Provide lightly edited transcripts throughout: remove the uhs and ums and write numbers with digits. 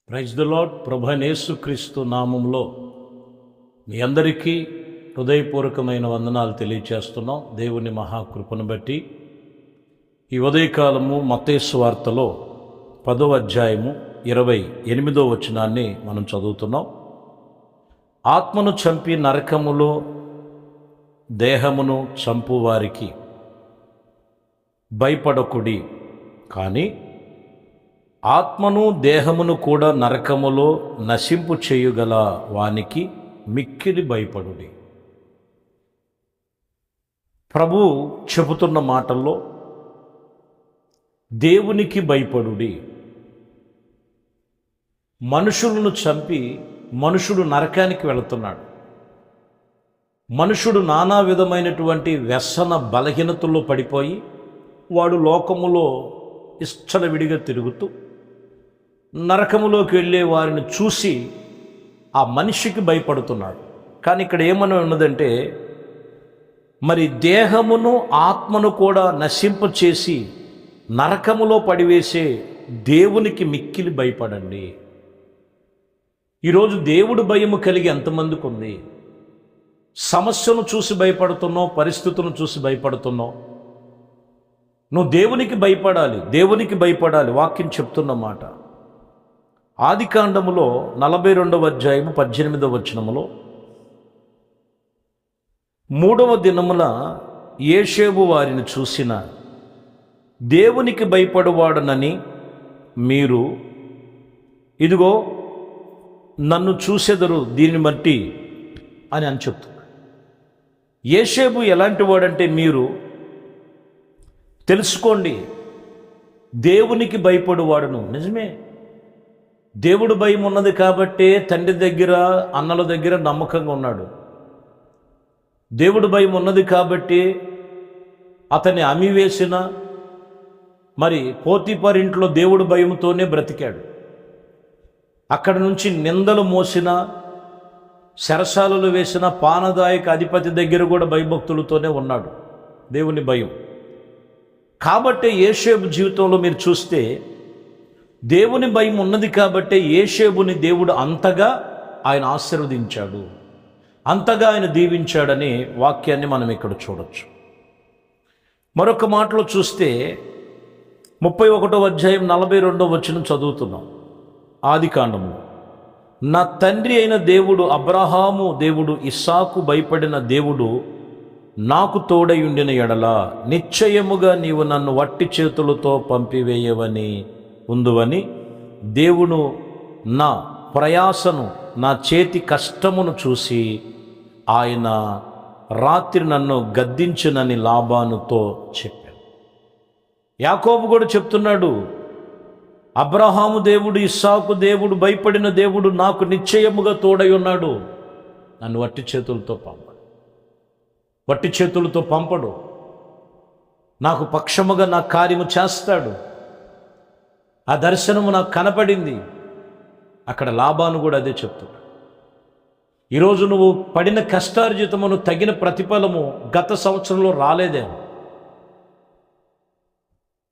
Praise the lord. ప్రభు అయిన యేసుక్రీస్తు నామంలో మీ అందరికీ హృదయపూర్వకమైన వందనాలు తెలియచేస్తున్నాం. దేవుని మహాకృపను బట్టి ఈ ఉదయకాలము మత్తయి సువార్తలో 10వ అధ్యాయము 28వ వచనాన్ని మనం చదువుతున్నాం. ఆత్మను చంపి నరకములో దేహమును చంపువారికి భయపడకుడి, కానీ ఆత్మను దేహమును కూడా నరకములో నశింపు చేయుగల వానికి మిక్కిలి భయపడుడి. ప్రభు చెబుతున్న మాటల్లో దేవునికి భయపడుడి. మనుషులను చంపి మనుషుడు నరకానికి వెళుతున్నాడు. మనుషుడు నానా విధమైనటువంటి వ్యసన బలహీనతల్లో పడిపోయి వాడు లోకములో ఇష్టలవిడిగా తిరుగుతూ నరకములోకి వెళ్ళే వారిని చూసి ఆ మనిషికి భయపడుతున్నాడు. కానీ ఇక్కడ ఏమని ఉన్నదంటే, మరి దేహమును ఆత్మను కూడా నశింపచేసి నరకములో పడివేసే దేవునికి మిక్కిలి భయపడండి. ఈరోజు దేవుడు భయము కలిగి ఎంతమందికి ఉంది? సమస్యను చూసి భయపడుతున్నావు, పరిస్థితులను చూసి భయపడుతున్నావు. నువ్వు దేవునికి భయపడాలి, దేవునికి భయపడాలి. వాక్యం చెప్తున్న మాట ఆదికాండములో 42వ అధ్యాయము 18వ వచనములో, 3వ దినమున యేషేబు వారిని చూసిన దేవునికి భయపడువాడనని మీరు ఇదిగో నన్ను చూసెదరు దీన్ని బట్టి అని చెప్తున్నారు. యేషేబు ఎలాంటి వాడంటే మీరు తెలుసుకోండి, దేవునికి భయపడువాడును. నిజమే, దేవుడు భయం ఉన్నది కాబట్టే తండ్రి దగ్గర అన్నల దగ్గర నమ్మకంగా ఉన్నాడు. దేవుడు భయం ఉన్నది కాబట్టి అతన్ని అమివేసిన మరి పోతీఫర్ ఇంట్లో దేవుడు భయంతోనే బ్రతికాడు. అక్కడి నుంచి నిందలు మోసిన, శరసాలలు వేసిన పానదాయక అధిపతి దగ్గర కూడా భయభక్తులతోనే ఉన్నాడు. దేవుని భయం కాబట్టే యేషేబు జీవితంలో మీరు చూస్తే దేవుని భయం ఉన్నది కాబట్టే యేషేబుని దేవుడు అంతగా ఆయన ఆశీర్వదించాడు, అంతగా ఆయన దీవించాడని వాక్యాన్ని మనం ఇక్కడ చూడొచ్చు. మరొక మాటలో చూస్తే 31వ అధ్యాయం 42వ వచనం చదువుతున్నాం. ఆదికాండము, నా తండ్రి అయిన దేవుడు అబ్రహాము దేవుడు ఇస్సాకు భయపడిన దేవుడు నాకు తోడయుండిన ఎడల నిశ్చయముగా నీవు నన్ను వట్టి చేతులతో పంపివేయవని ఉందువని దేవుడు నా ప్రయాసను, నా చేతి కష్టమును చూసి ఆయన రాత్రి నన్ను గద్దించునని లాబానుతో చెప్పాడు. యాకోబు కూడా చెప్తున్నాడు, అబ్రహాము దేవుడు ఇస్సాకు దేవుడు భయపడిన దేవుడు నాకు నిశ్చయముగా తోడై ఉన్నాడు, నన్ను వట్టి చేతులతో పంపడు, నాకు పక్షముగా నా కార్యము చేస్తాడు. ఆ దర్శనము నాకు కనపడింది. అక్కడ లాబాను కూడా అదే చెప్తున్నాడు. ఈరోజు నువ్వు పడిన కష్టార్జితమును తగిన ప్రతిఫలము గత సంవత్సరంలో రాలేదేమో,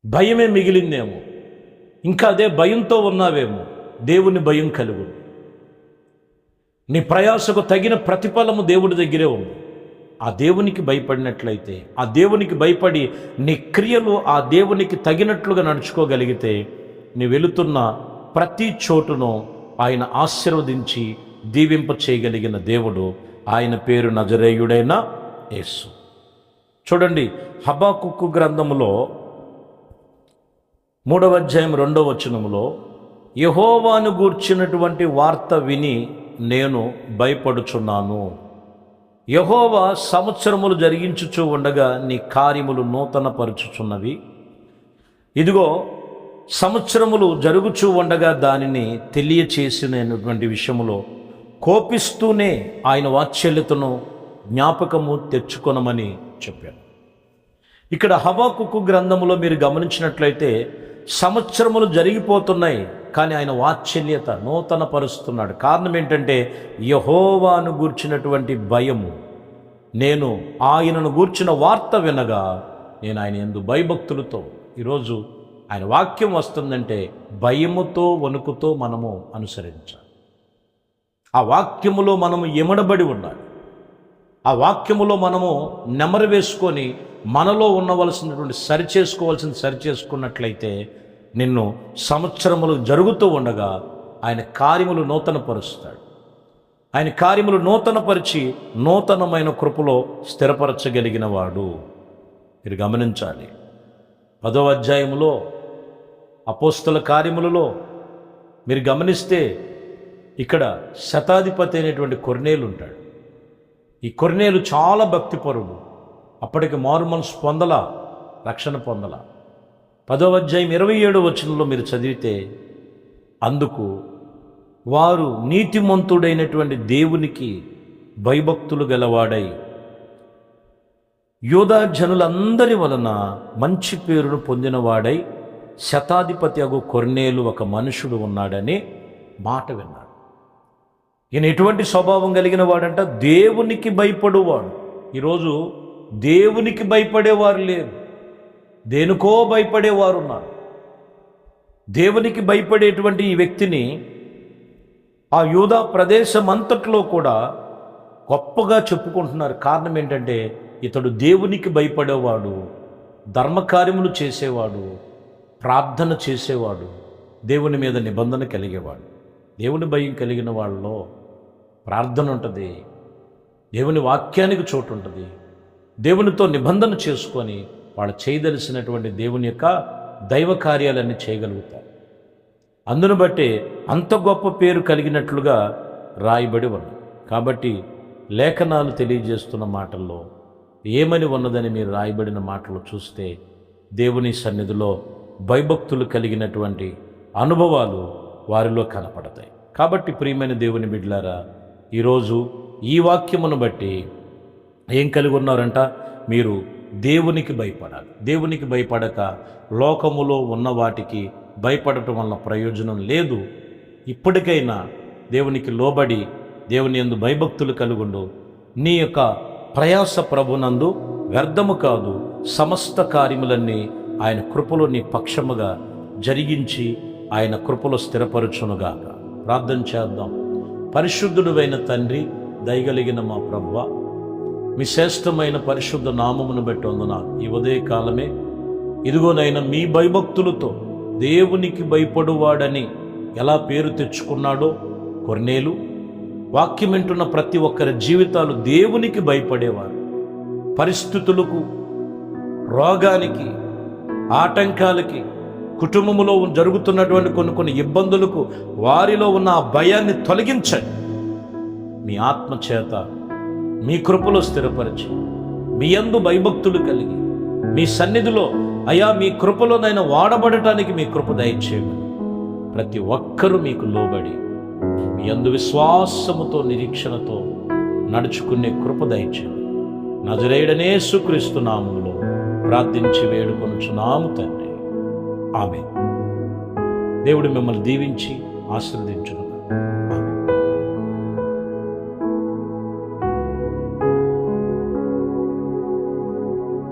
భయమే మిగిలిందేమో, ఇంకా అదే భయంతో ఉన్నావేమో. దేవుని భయం కలుగు. నీ ప్రయాసకు తగిన ప్రతిఫలము దేవుడి దగ్గరే ఉంది. ఆ దేవునికి భయపడినట్లయితే, ఆ దేవునికి భయపడి నీ క్రియలు ఆ దేవునికి తగినట్లుగా నడుచుకోగలిగితే, నీ వెళుతున్న ప్రతి చోటును ఆయన ఆశీర్వదించి దీవింప చేయగలిగిన దేవుడు. ఆయన పేరు నజరేయుడైన యేసు. చూడండి, హబక్కూకు గ్రంథములో 3వ అధ్యాయం 2వ వచనములో, యెహోవాను గూర్చినటువంటి వార్త విని నేను భయపడుచున్నాను. యెహోవా సంవత్సరములు జరిగించుచూ ఉండగా నీ కార్యములు నూతన పరుచుచున్నవి. ఇదిగో సంవత్సరములు జరుగుచూ ఉండగా దానిని తెలియచేసినటువంటి విషయములో కోపిస్తూనే ఆయన వాత్సల్యతను జ్ఞాపకము తెచ్చుకొనమని చెప్పాను. ఇక్కడ హబక్కూకు గ్రంథములో మీరు గమనించినట్లయితే సంవత్సరములు జరిగిపోతున్నాయి, కానీ ఆయన వాత్సల్యత నూతన పరుస్తున్నాడు. కారణం ఏంటంటే యెహోవాను గూర్చినటువంటి భయము. నేను ఆయనను గూర్చిన వార్త వినగా నేను ఆయన యందు భయభక్తులతో. ఈరోజు ఆయన వాక్యం వస్తుందంటే భయముతో వణుకుతో మనము అనుసరించాలి. ఆ వాక్యములో మనము ఎమడబడి ఉండాలి. ఆ వాక్యములో మనము నెమరు వేసుకొని మనలో ఉండవలసినటువంటి సరిచేసుకున్నట్లయితే నిన్ను సంవత్సరములు జరుగుతూ ఉండగా ఆయన కార్యములు నూతనపరుస్తాడు. ఆయన కార్యములు నూతనపరిచి నూతనమైన కృపలో స్థిరపరచగలిగిన వాడు. మీరు గమనించాలి, 10వ అధ్యాయములో అపోస్తల కార్యములలో మీరు గమనిస్తే ఇక్కడ శతాధిపతి అయినటువంటి కొర్నేలు ఉంటాడు. ఈ కొర్నేలు చాలా భక్తిపరుడు. అప్పటికి మారు మనసు పొందలా, రక్షణ పొందలా. 10వ అధ్యాయం 27వ వచనంలో మీరు చదివితే, అందుకు వారు నీతిమంతుడైనటువంటి దేవునికి భయభక్తులు గలవాడై యూదా జనులందరి వలన మంచి పేరును పొందినవాడై శతాధిపతి అగు కొర్నేలు ఒక మనుషుడు ఉన్నాడని మాట విన్నాడు. ఈయన ఎటువంటి స్వభావం కలిగిన వాడంట? దేవునికి భయపడువాడు. ఈరోజు దేవునికి భయపడేవారు లేరు, దేనికో భయపడేవారు ఉన్నారు. దేవునికి భయపడేటువంటి ఈ వ్యక్తిని ఆ యూదా ప్రదేశమంతట్లో కూడా గొప్పగా చెప్పుకుంటున్నారు. కారణం ఏంటంటే ఇతడు దేవునికి భయపడేవాడు, ధర్మకార్యములు చేసేవాడు, ప్రార్థన చేసేవాడు, దేవుని మీద నిబంధన కలిగేవాడు. దేవుని భయం కలిగిన వాళ్ళలో ప్రార్థన ఉంటుంది, దేవుని వాక్యానికి చోటు ఉంటుంది. దేవునితో నిబంధన చేసుకొని వాళ్ళు చేయదలిసినటువంటి దేవుని యొక్క దైవ కార్యాలన్నీ చేయగలుగుతారు. అందును బట్టి అంత గొప్ప పేరు కలిగినట్లుగా రాయబడి ఉంది. కాబట్టి లేఖనాలు తెలియజేస్తున్న మాటల్లో ఏమని ఉన్నదని మీరు రాయబడిన మాటలు చూస్తే దేవుని సన్నిధిలో భయభక్తులు కలిగినటువంటి అనుభవాలు వారిలో కనపడతాయి. కాబట్టి ప్రియమైన దేవుని బిడ్డలారా, ఈరోజు ఈ వాక్యమును బట్టి ఏం కలిగి ఉన్నారంట? మీరు దేవునికి భయపడాలి. దేవునికి భయపడక లోకములో ఉన్న వాటికి భయపడటం వల్ల ప్రయోజనం లేదు. ఇప్పటికైనా దేవునికి లోబడి దేవుని యందు భయభక్తులు కలుగుండు. నీ యొక్క ప్రయాస ప్రభునందు వ్యర్థము కాదు. సమస్త కార్యములన్నీ ఆయన కృపలో నీ పక్షముగా జరిగించి ఆయన కృపలో స్థిరపరచునుగాక. ప్రార్థన చేద్దాం. పరిశుద్ధుడైన తండ్రి, దయగలిగిన మా ప్రభువా, మీ శ్రేష్టమైన పరిశుద్ధ నామమును బట్టి వందనాలు. ఈ ఉదయ కాలమే ఇదిగోనైనా మీ భయభక్తులతో దేవునికి భయపడువాడని ఎలా పేరు తెచ్చుకున్నాడో కొర్నేలు, వాక్యం వింటున్న ప్రతి ఒక్కరి జీవితాలు దేవునికి భయపడేవారు. పరిస్థితులకు, రోగానికి, ఆటంకాలకి, కుటుంబంలో జరుగుతున్నటువంటి కొన్ని ఇబ్బందులకు వారిలో ఉన్న ఆ భయాన్ని తొలగించండి. మీ ఆత్మ చేత మీ కృపలో స్థిరపరిచి మీ యందు భయభక్తులు కలిగి మీ సన్నిధిలో అయ్యా మీ కృపలోనైనా వాడబడటానికి మీ కృప దయచేయమని ప్రతి ఒక్కరూ మీకు లోబడి మీ యందు విశ్వాసముతో నిరీక్షణతో నడుచుకునే కృప దయచేయమని నజరేయుడనే యేసుక్రీస్తు నామములో ప్రార్థించి వేడుకొనుచున్నాము తండ్రి. ఆమేన్. దేవుడు మిమ్మల్ని దీవించి ఆశీర్వదించును.